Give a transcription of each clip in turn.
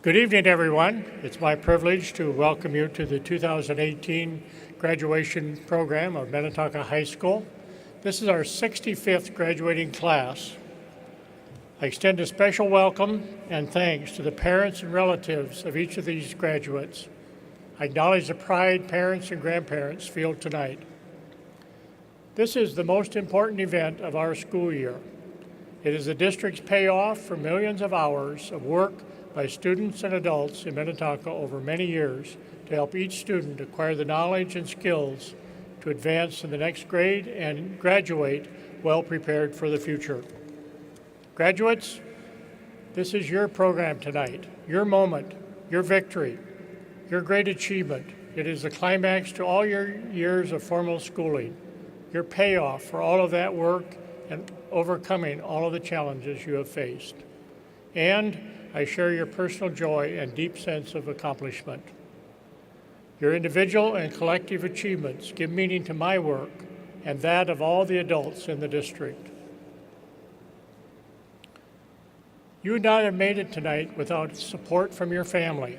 Good evening, everyone. It's my privilege to welcome you to the 2018 graduation program of Minnetonka High School. This is our 65th graduating class. I extend a special welcome and thanks to the parents and relatives of each of these graduates. I acknowledge the pride parents and grandparents feel tonight. This is the most important event of our school year. It is the district's payoff for millions of hours of work by students and adults in Minnetonka over many years to help each student acquire the knowledge and skills to advance in the next grade and graduate well prepared for the future. Graduates, this is your program tonight, your moment, your victory, your great achievement. It is the climax to all your years of formal schooling, your payoff for all of that work and overcoming all of the challenges you have faced. And I share your personal joy and deep sense of accomplishment. Your individual and collective achievements give meaning to my work and that of all the adults in the district. You would not have made it tonight without support from your family,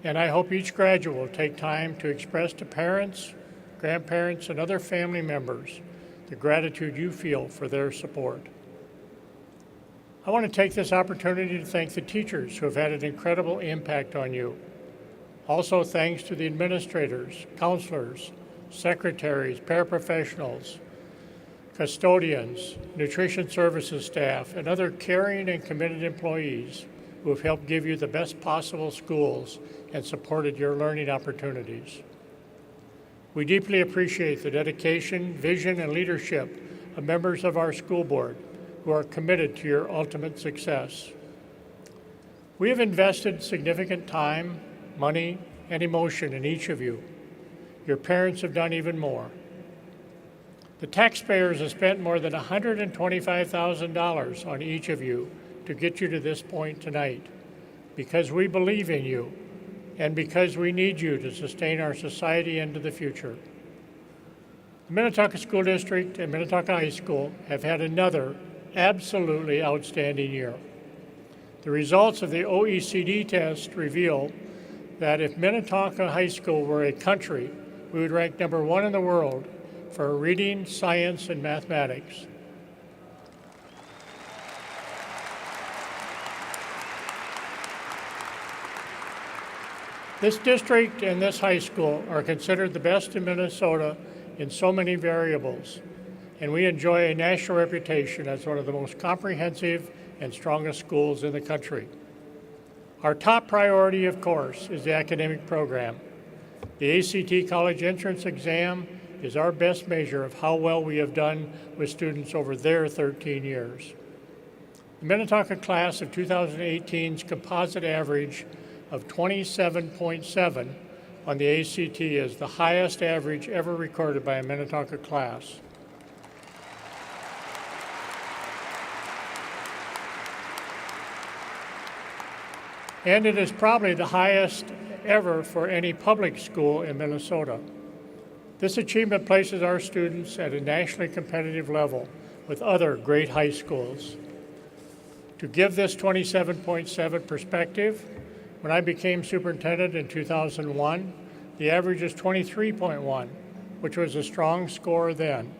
and I hope each graduate will take time to express to parents, grandparents, and other family members the gratitude you feel for their support. I want to take this opportunity to thank the teachers who have had an incredible impact on you. Also, thanks to the administrators, counselors, secretaries, paraprofessionals, custodians, nutrition services staff, and other caring and committed employees who have helped give you the best possible schools and supported your learning opportunities. We deeply appreciate the dedication, vision, and leadership of members of our school board who are committed to your ultimate success. We have invested significant time, money, and emotion in each of you. Your parents have done even more. The taxpayers have spent more than $125,000 on each of you to get you to this point tonight, because we believe in you and because we need you to sustain our society into the future. The Minnetonka School District and Minnetonka High School have had another absolutely outstanding year. The results of the OECD test reveal that if Minnetonka High School were a country, we would rank number 1 in the world for reading, science, and mathematics. This district and this high school are considered the best in Minnesota in so many variables, and we enjoy a national reputation as one of the most comprehensive and strongest schools in the country. Our top priority, of course, is the academic program. The ACT College Entrance Exam is our best measure of how well we have done with students over their 13 years. The Minnetonka class of 2018's composite average of 27.7 on the ACT is the highest average ever recorded by a Minnetonka class. And it is probably the highest ever for any public school in Minnesota. This achievement places our students at a nationally competitive level with other great high schools. To give this 27.7 perspective, when I became superintendent in 2001, the average is 23.1, which was a strong score then.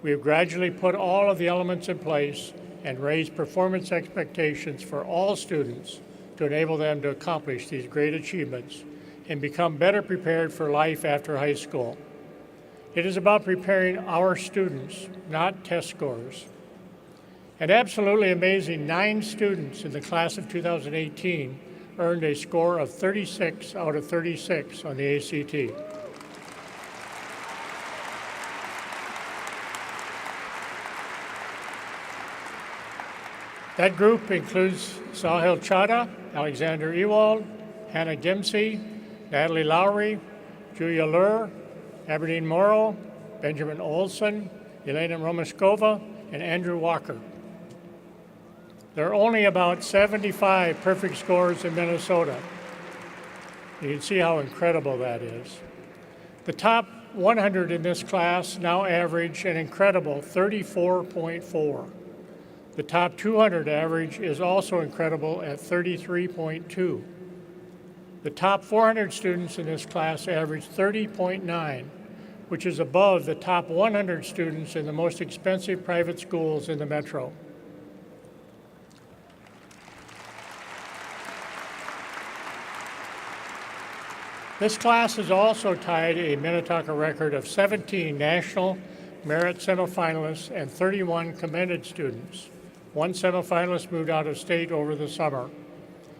We have gradually put all of the elements in place and raised performance expectations for all students to enable them to accomplish these great achievements and become better prepared for life after high school. It is about preparing our students, not test scores. An absolutely amazing 9 students in the class of 2018 earned a score of 36 out of 36 on the ACT. That group includes Sahil Chadha, Alexander Ewald, Hannah Dempsey, Natalie Lowry, Julia Lur, Aberdeen Morrow, Benjamin Olson, Elena Romaskova, and Andrew Walker. There are only about 75 perfect scores in Minnesota. You can see how incredible that is. The top 100 in this class now average an incredible 34.4. The top 200 average is also incredible at 33.2. The top 400 students in this class averaged 30.9, which is above the top 100 students in the most expensive private schools in the metro. This class has also tied a Minnetonka record of 17 national merit semifinalists and 31 commended students. One semifinalist moved out of state over the summer.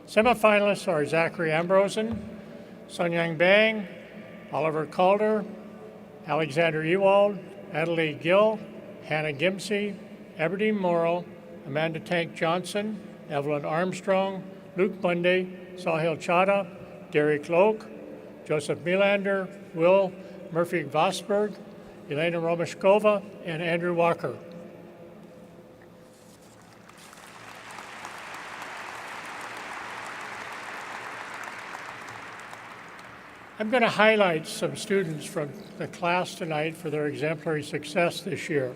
Semifinalists are Zachary Ambrosen, Sunyang Bang, Oliver Calder, Alexander Ewald, Adelaide Gill, Hannah Gimsey, Aberdeen Morrow, Amanda Tank Johnson, Evelyn Armstrong, Luke Bunday, Sahil Chadha, Derek Loke, Joseph Melander, Will Murphy-Vosberg, Elena Romashkova, and Andrew Walker. I'm going to highlight some students from the class tonight for their exemplary success this year.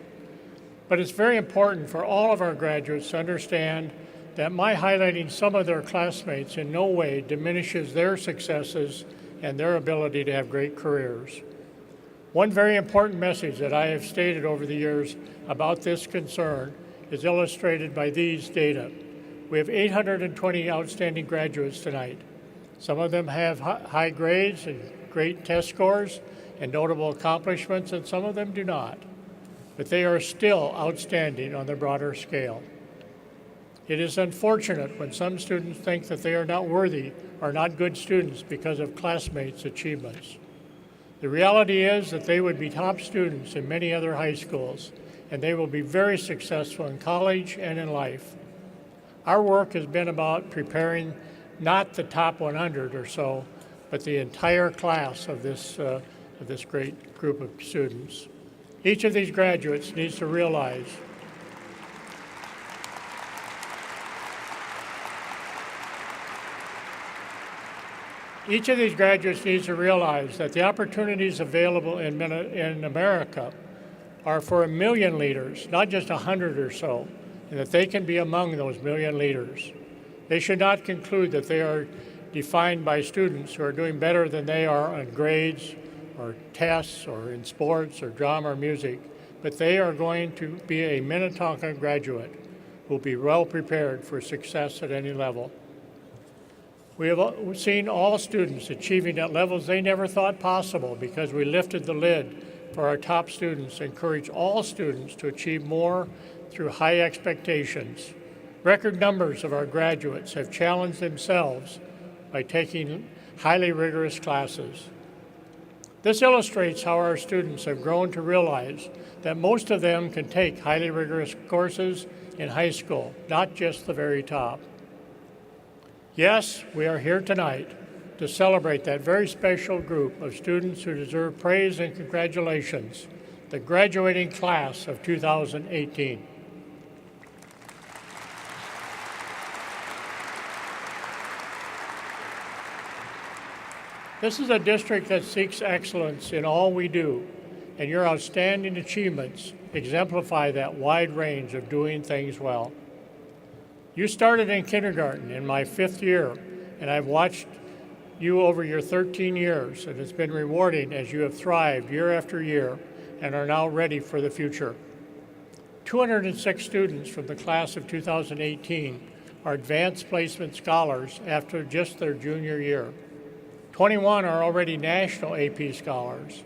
But it's very important for all of our graduates to understand that my highlighting some of their classmates in no way diminishes their successes and their ability to have great careers. One very important message that I have stated over the years about this concern is illustrated by these data. We have 820 outstanding graduates tonight. Some of them have high grades and great test scores and notable accomplishments, and some of them do not. But they are still outstanding on the broader scale. It is unfortunate when some students think that they are not worthy or not good students because of classmates' achievements. The reality is that they would be top students in many other high schools, and they will be very successful in college and in life. Our work has been about preparing not the top 100 or so, but the entire class of this great group of students. Each of these graduates needs to realize that the opportunities available in America are for 1 million leaders, not just 100 or so, and that they can be among those 1 million leaders. They should not conclude that they are defined by students who are doing better than they are on grades or tests or in sports or drama or music, but they are going to be a Minnetonka graduate who will be well prepared for success at any level. We have seen all students achieving at levels they never thought possible because we lifted the lid for our top students, encourage all students to achieve more through high expectations. Record numbers of our graduates have challenged themselves by taking highly rigorous classes. This illustrates how our students have grown to realize that most of them can take highly rigorous courses in high school, not just the very top. Yes, we are here tonight to celebrate that very special group of students who deserve praise and congratulations, the graduating class of 2018. This is a district that seeks excellence in all we do, and your outstanding achievements exemplify that wide range of doing things well. You started in kindergarten in my 5th year, and I've watched you over your 13 years, and it's been rewarding as you have thrived year after year and are now ready for the future. 206 students from the class of 2018 are advanced placement scholars after just their junior year. 21 are already national AP scholars.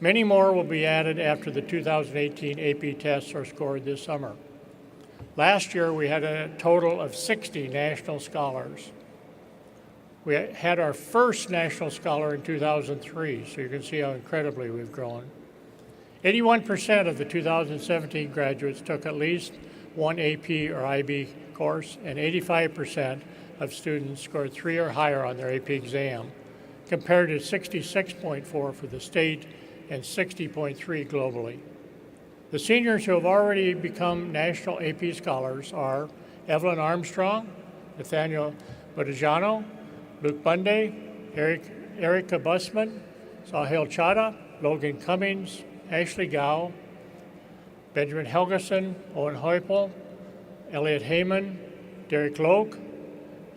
Many more will be added after the 2018 AP tests are scored this summer. Last year, we had a total of 60 national scholars. We had our first national scholar in 2003, so you can see how incredibly we've grown. 81% of the 2017 graduates took at least one AP or IB course, and 85% of students scored 3 or higher on their AP exam, compared to 66.4 for the state and 60.3 globally. The seniors who have already become national AP scholars are Evelyn Armstrong, Nathaniel Bodajano, Luke Bunday, Erica Busman, Sahil Chadha, Logan Cummings, Ashley Gao, Benjamin Helgeson, Owen Heupel, Elliot Heyman, Derek Loke,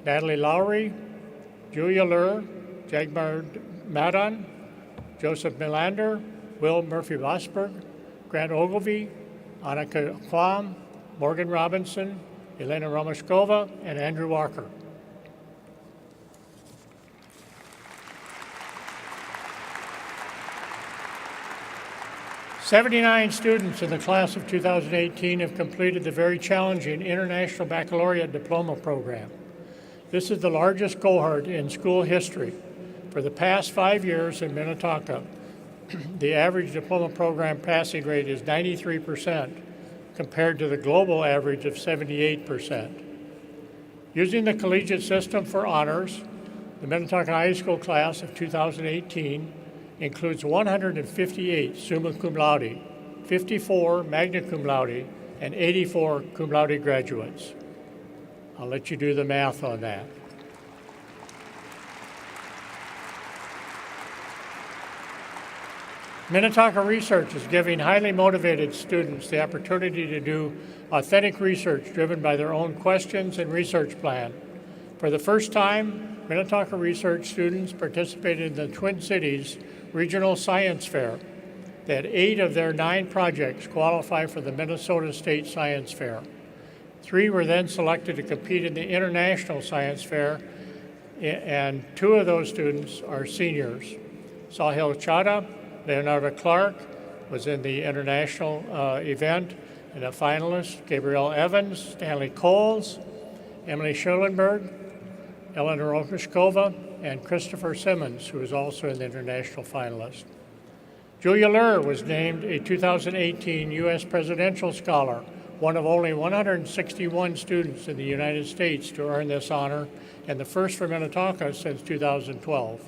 Natalie Lowry, Julia Lur, Jagmar Madon, Joseph Melander, Will Murphy-Vosberg, Grant Ogilvie, Annika Kwam, Morgan Robinson, Elena Romashkova, and Andrew Walker. "79 students in the class of 2018 have completed the very challenging International Baccalaureate Diploma program. This is the largest cohort in school history. For the past 5 years in Minnetonka, the average diploma program passing rate is 93%, compared to the global average of 78%. Using the collegiate system for honors, the Minnetonka High School class of 2018 includes 158 summa cum laude, 54 magna cum laude, and 84 cum laude graduates. I'll let you do the math on that. Minnetonka Research is giving highly motivated students the opportunity to do authentic research driven by their own questions and research plan. For the first time, Minnetonka Research students participated in the Twin Cities Regional Science Fair. They had 8 of their 9 projects qualify for the Minnesota State Science Fair. 3 were then selected to compete in the International Science Fair, and 2 of those students are seniors. Sahil Chadha, Leonardo Clark was in the international event, and a finalist, Gabrielle Evans, Stanley Coles, Emily Schulenberg, Eleanor Okashkova, and Christopher Simmons, who is also an international finalist. Julia Lur was named a 2018 U.S. Presidential Scholar, one of only 161 students in the United States to earn this honor, and the first for Minnetonka since 2012.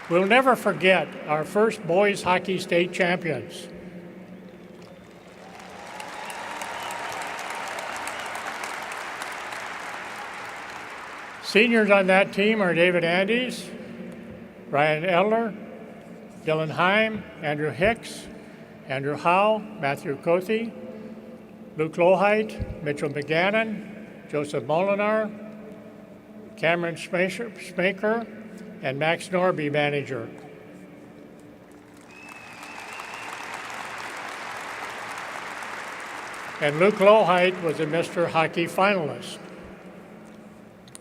We'll never forget our first boys hockey state champions. Seniors on that team are David Andes, Ryan Edler, Dylan Heim, Andrew Hicks, Andrew Howe, Matthew Cothey, Luke Lohheit, Mitchell McGannon, Joseph Molinar, Cameron Schmaker, and Max Norby, manager. And Luke Lohheit was a Mr. Hockey finalist.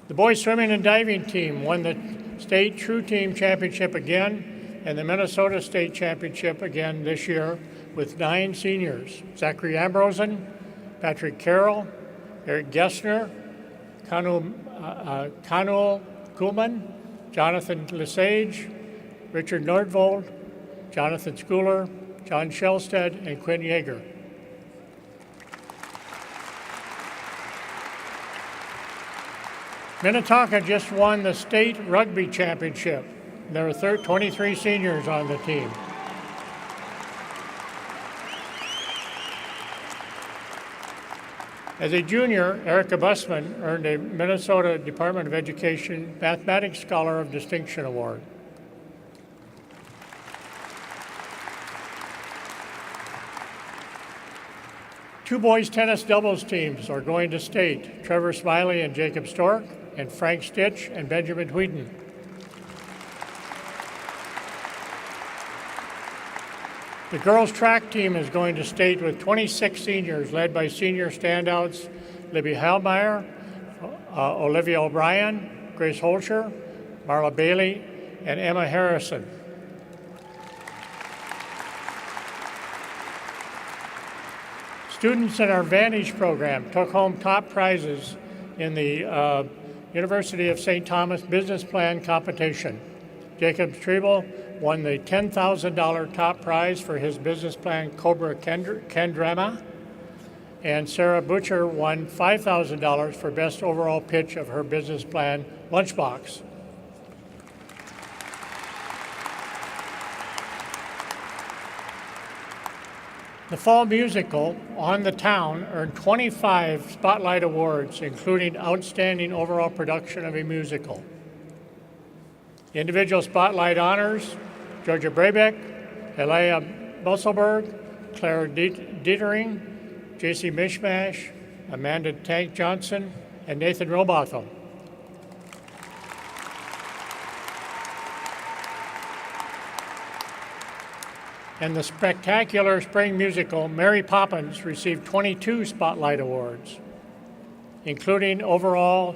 The boys swimming and diving team won the state True Team Championship again and the Minnesota State Championship again this year with 9 seniors: Zachary Ambrosen, Patrick Carroll, Eric Gessner, Kanuel Kuhlman, Jonathan Lesage, Richard Nordvold, Jonathan Schooler, John Shellstead, and Quinn Yeager. Minnetonka just won the state rugby championship. There are 23 seniors on the team. As a junior, Erica Bussman earned a Minnesota Department of Education Mathematics Scholar of Distinction Award. Two boys tennis doubles teams are going to state: Trevor Smiley and Jacob Stork, and Frank Stitch and Benjamin Whedon. The girls' track team is going to state with 26 seniors, led by senior standouts Libby Hallmeyer, Olivia O'Brien, Grace Holscher, Marla Bailey, and Emma Harrison. Students in our Vantage program took home top prizes in the University of St. Thomas Business Plan competition. Jacob Strebel won the $10,000 top prize for his business plan Cobra Kendrama, and Sarah Butcher won $5,000 for best overall pitch of her business plan Lunchbox. The fall musical, On the Town, earned 25 Spotlight Awards, including Outstanding Overall Production of a Musical. Individual Spotlight honors Georgia Brabeck, Elia Busselberg, Claire Dietering, J.C. Mishmash, Amanda Tank Johnson, and Nathan Robotham. And the spectacular spring musical, Mary Poppins, received 22 Spotlight Awards, including overall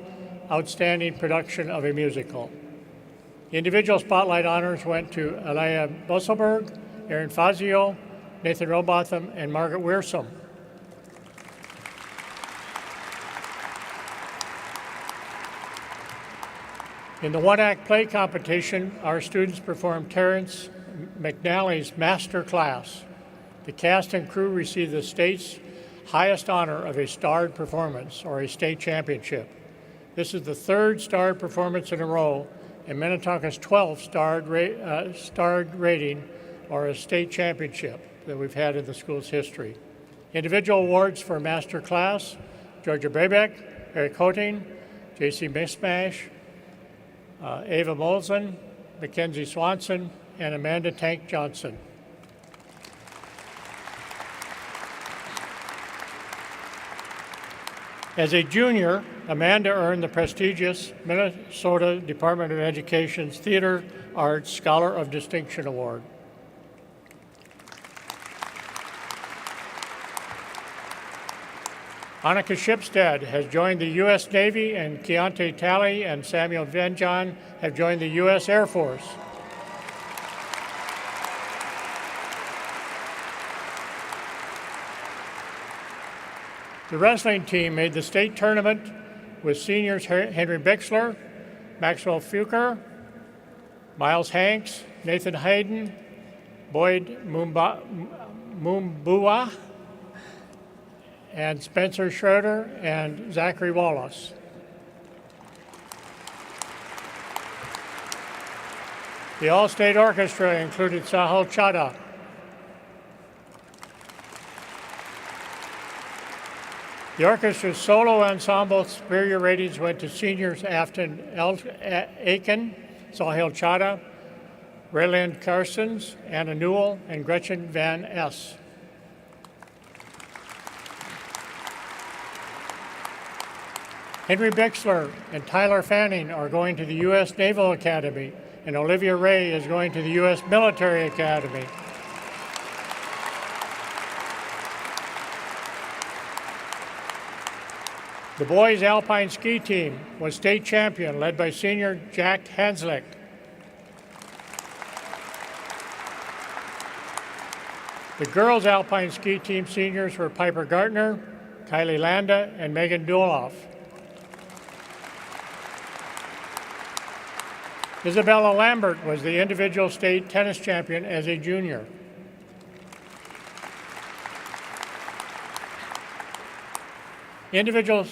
outstanding production of a musical. Individual Spotlight honors went to Elia Busselberg, Aaron Fazio, Nathan Robotham, and Margaret Wearsome. In the one-act play competition, our students performed Terrence McNally's Master Class. The cast and crew received the state's highest honor of a starred performance, or a state championship. This is the third starred performance in a row, and Minnetonka's 12th starred rating, or a state championship that we've had in the school's history. Individual awards for Master Class, Georgia Brabeck, Eric Hoting, J.C. Mishmash, Ava Molson, Mackenzie Swanson, and Amanda Tank Johnson. As a junior, Amanda earned the prestigious Minnesota Department of Education's Theater Arts Scholar of Distinction Award. Annika Shipstead has joined the U.S. Navy, and Keontae Talley and Samuel Venjon have joined the U.S. Air Force. The wrestling team made the state tournament with seniors Henry Bixler, Maxwell Fuker, Miles Hanks, Nathan Hayden, Boyd Mumbua, and Spencer Schroeder and Zachary Wallace. The All-State Orchestra included Sahil Chadha, the orchestra's solo ensemble superior ratings went to seniors Afton Aiken, Sahil Chadha, Rayland Carsons, Anna Newell, and Gretchen Van S. Henry Bixler and Tyler Fanning are going to the U.S. Naval Academy, and Olivia Ray is going to the U.S. Military Academy. The boys' Alpine ski team was state champion, led by senior Jack Hanslick. The girls' Alpine ski team seniors were Piper Gartner, Kylie Landa, and Megan Duloff. Isabella Lambert was the individual state tennis champion as a junior. Individual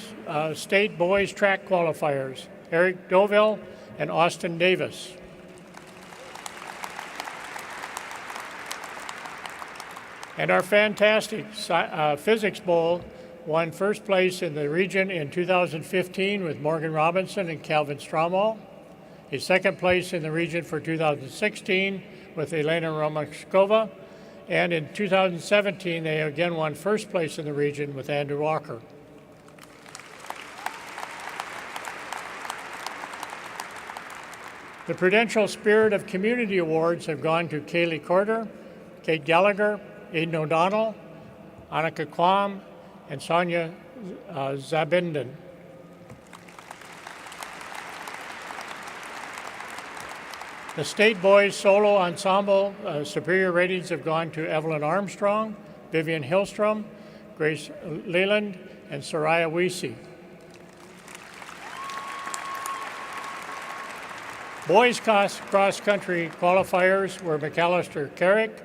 state boys track qualifiers, Eric Doville and Austin Davis. And our fantastic Physics Bowl won first place in the region in 2015 with Morgan Robinson and Calvin Stromall, a second place in the region for 2016 with Elena Romashkova, and in 2017 they again won first place in the region with Andrew Walker. The Prudential Spirit of Community Awards have gone to Kaylee Corder, Kate Gallagher, Aidan O'Donnell, Annika Kwam, and Sonia Zabinden. The State Boys Solo Ensemble superior ratings have gone to Evelyn Armstrong, Vivian Hillstrom, Grace Leland, and Soraya Weesey. Boys cross-country qualifiers were McAllister Carrick,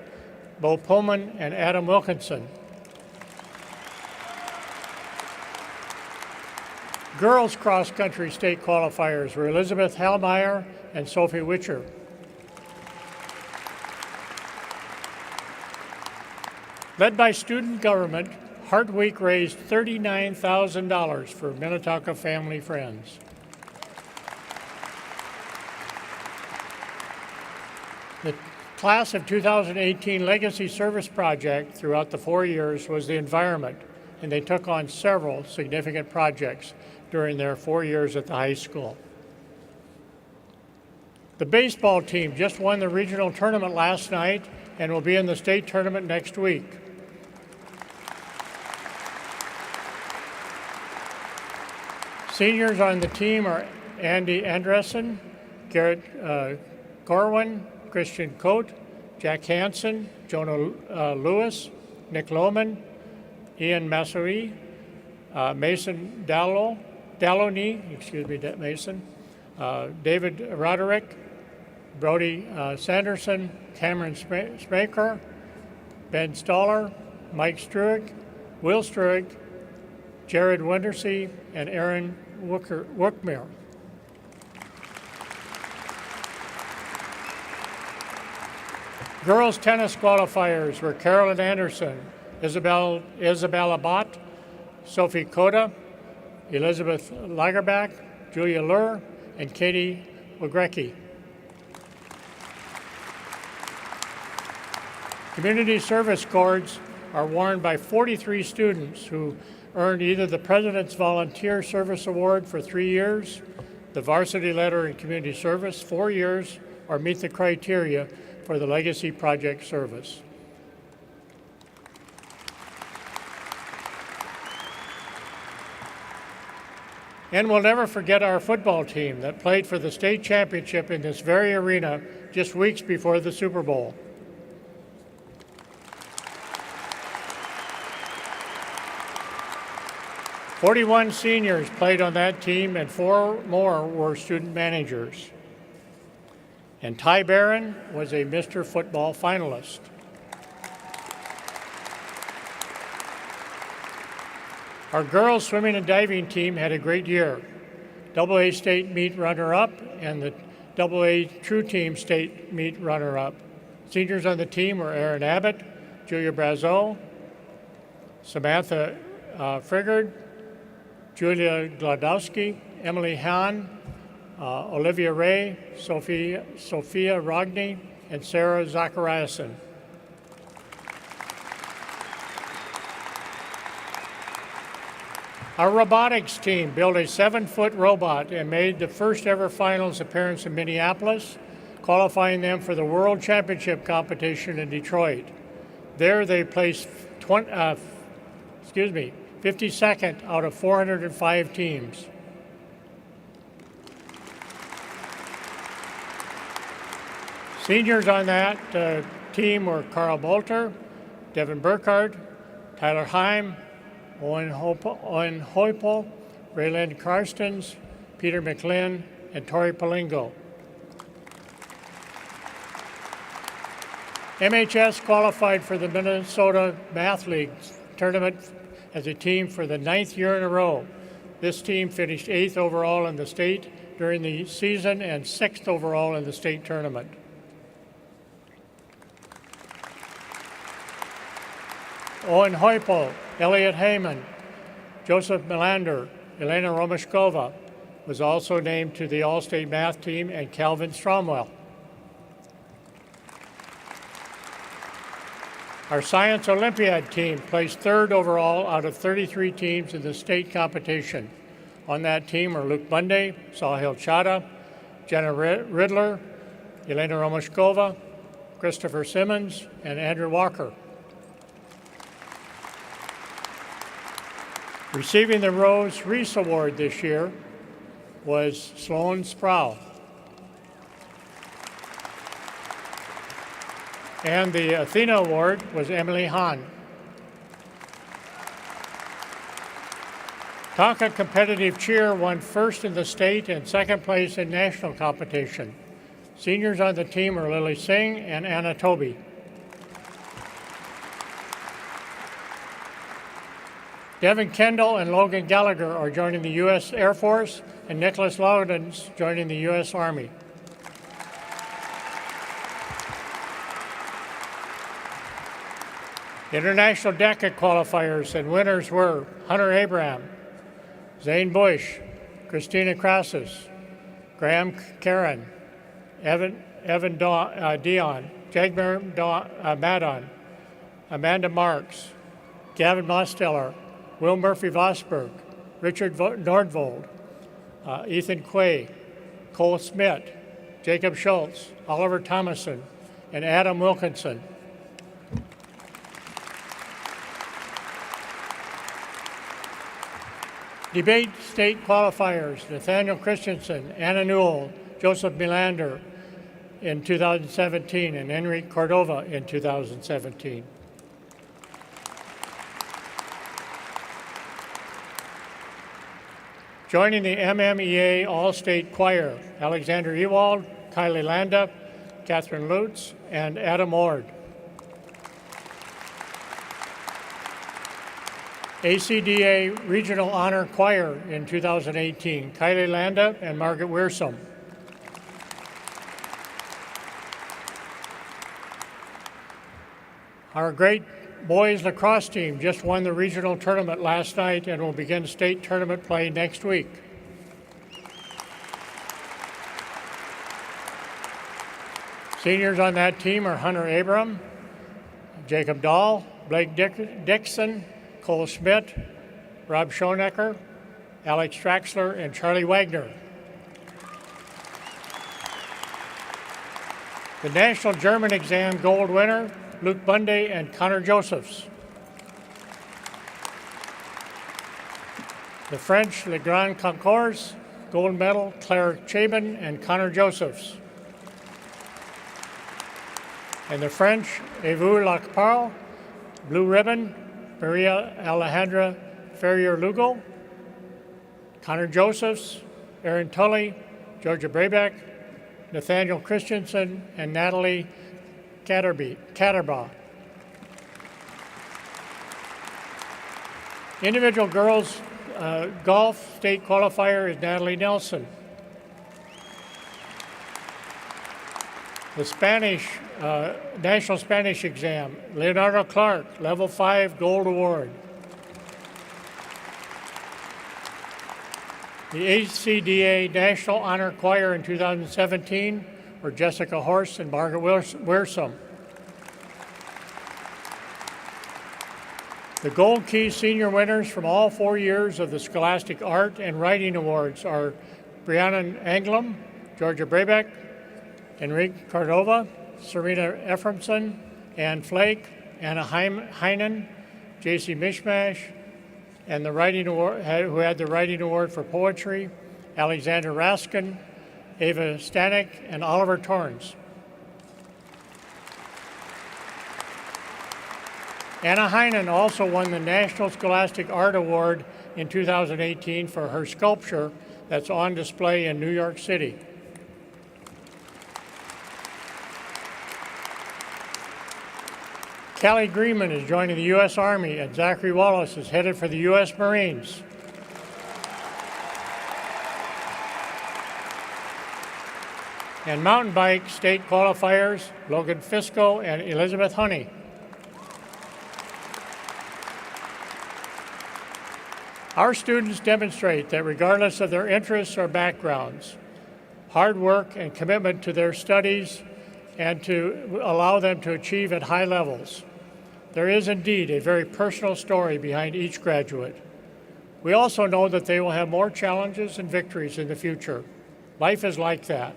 Bo Pullman, and Adam Wilkinson. Girls cross-country state qualifiers were Elizabeth Hallmeyer and Sophie Witcher. Led by student government, Heart Week raised $39,000 for Minnetonka family friends. The Class of 2018 Legacy Service Project throughout the 4 years was the environment, and they took on several significant projects during their 4 years at the high school. The baseball team just won the regional tournament last night and will be in the state tournament next week. Seniors on the team are Andy Andressen, Garrett Corwin, Christian Coate, Jack Hansen, Jonah Lewis, Nick Lohman, Ian Massoui, Mason Dalloney, Mason, David Roderick, Brody Sanderson, Cameron Smaker, Ben Stoller, Mike Struick, Will Struick, Jared Wintersey, and Aaron Wookmere. Girls tennis qualifiers were Carolyn Anderson, Isabella Bott, Sophie Koda, Elizabeth Lagerbach, Julia Lur, and Katie Wagrecki. Community service cords are worn by 43 students who earned either the President's Volunteer Service Award for 3 years, the Varsity Letter in Community Service 4 years, or meet the criteria for the Legacy Project Service. And we'll never forget our football team that played for the state championship in this very arena just weeks before the Super Bowl. "41 seniors played on that team, and 4 more were student managers. And Ty Barron was a Mr. Football finalist. Our girls swimming and diving team had a great year. AA state meet runner-up and the AA True Team state meet runner-up. Seniors on the team were Aaron Abbott, Julia Brazeau, Samantha Frigard, Julia Glodowski, Emily Hahn, Olivia Ray, Sophia Rogney, and Sarah Zachariasen. Our robotics team built a 7-foot robot and made the first ever finals appearance in Minneapolis, qualifying them for the World Championship competition in Detroit. There they placed 52nd out of 405 teams. Seniors on that team were Carl Bolter, Devin Burkhardt, Tyler Heim, Owen Hoypel, Rayland Karstens, Peter McLean, and Tori Palingo. MHS qualified for the Minnesota Math League tournament as a team for the 9th year in a row. This team finished 8th overall in the state during the season and 6th overall in the state tournament. Owen Hoypel, Elliot Heyman, Joseph Melander, Elena Romashkova was also named to the All-State Math team, and Calvin Stromwell. Our Science Olympiad team placed 3rd overall out of 33 teams in the state competition. On that team are Luke Bunday, Sahil Chadha, Jenna Riddler, Elena Romashkova, Christopher Simmons, and Andrew Walker. Receiving the Rose Reese Award this year was Sloan Sproul. And the Athena Award was Emily Hahn. Tonka Competitive Cheer won 1st in the state and 2nd place in national competition. Seniors on the team are Lily Singh and Anna Toby. Devin Kendall and Logan Gallagher are joining the U.S. Air Force, and Nicholas Loudon's joining the U.S. Army. International DECA qualifiers and winners were Hunter Abraham, Zane Bush, Christina Crassus, Graham Karen, Evan Dion, Jagmer Madon, Amanda Marks, Gavin Mosteller, Will Murphy Vosberg, Richard Nordvold, Ethan Quay, Cole Smith, Jacob Schultz, Oliver Thomason, and Adam Wilkinson. Debate state qualifiers, Nathaniel Christensen, Anna Newell, Joseph Melander in 2017, and Enrique Cordova in 2017. Joining the MMEA All-State Choir, Alexander Ewald, Kylie Landa, Catherine Lutz, and Adam Ord. ACDA Regional Honor Choir in 2018, Kylie Landa and Margaret Weirsom. Our great boys lacrosse team just won the regional tournament last night and will begin state tournament play next week. Seniors on that team are Hunter Abram, Jacob Dahl, Blake Dixon, Cole Schmidt, Rob Schonecker, Alex Traxler, and Charlie Wagner. The National German Exam gold winner, Luke Bundy and Connor Josephs. The French Le Grand Concours gold medal, Claire Chabin and Connor Josephs. And the French Evu Lacparle, blue ribbon, Maria Alejandra Ferrier-Lugo, Connor Josephs, Aaron Tully, Georgia Brabeck, Nathaniel Christensen, and Natalie Catterbaugh. Individual girls golf state qualifier is Natalie Nelson. The Spanish National Spanish Exam, Leonardo Clark, Level 5 Gold Award. The ACDA National Honor Choir in 2017 were Jessica Horst and Margaret Weirsom. The Gold Key Senior winners from all 4 years of the Scholastic Art and Writing Awards are Brianna Anglem, Georgia Brabeck, Enrique Cordova, Serena Ephraimson, Ann Flake, Anna Heinen, J.C. Mishmash, and the writing award, who had the Writing Award for Poetry, Alexander Raskin, Ava Stanek, and Oliver Torrance. Anna Heinen also won the National Scholastic Art Award in 2018 for her sculpture that's on display in New York City. Callie Greenman is joining the U.S. Army, and Zachary Wallace is headed for the U.S. Marines. And mountain bike state qualifiers, Logan Fisco and Elizabeth Honey. Our students demonstrate that regardless of their interests or backgrounds, hard work and commitment to their studies and to allow them to achieve at high levels. There is indeed a very personal story behind each graduate. We also know that they will have more challenges and victories in the future. Life is like that.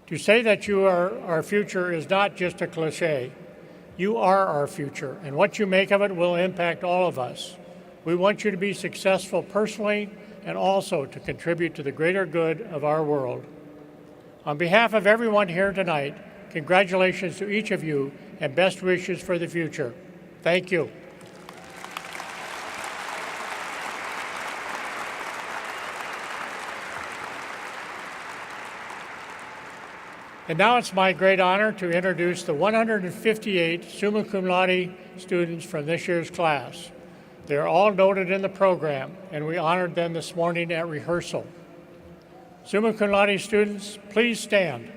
To say that you are our future is not just a cliche. You are our future, and what you make of it will impact all of us. We want you to be successful personally and also to contribute to the greater good of our world. On behalf of everyone here tonight, congratulations to each of you and best wishes for the future. Thank you. And now it's my great honor to introduce the 158 summa cum laude students from this year's class. They are all noted in the program, and we honored them this morning at rehearsal. Summa cum laude students, please stand.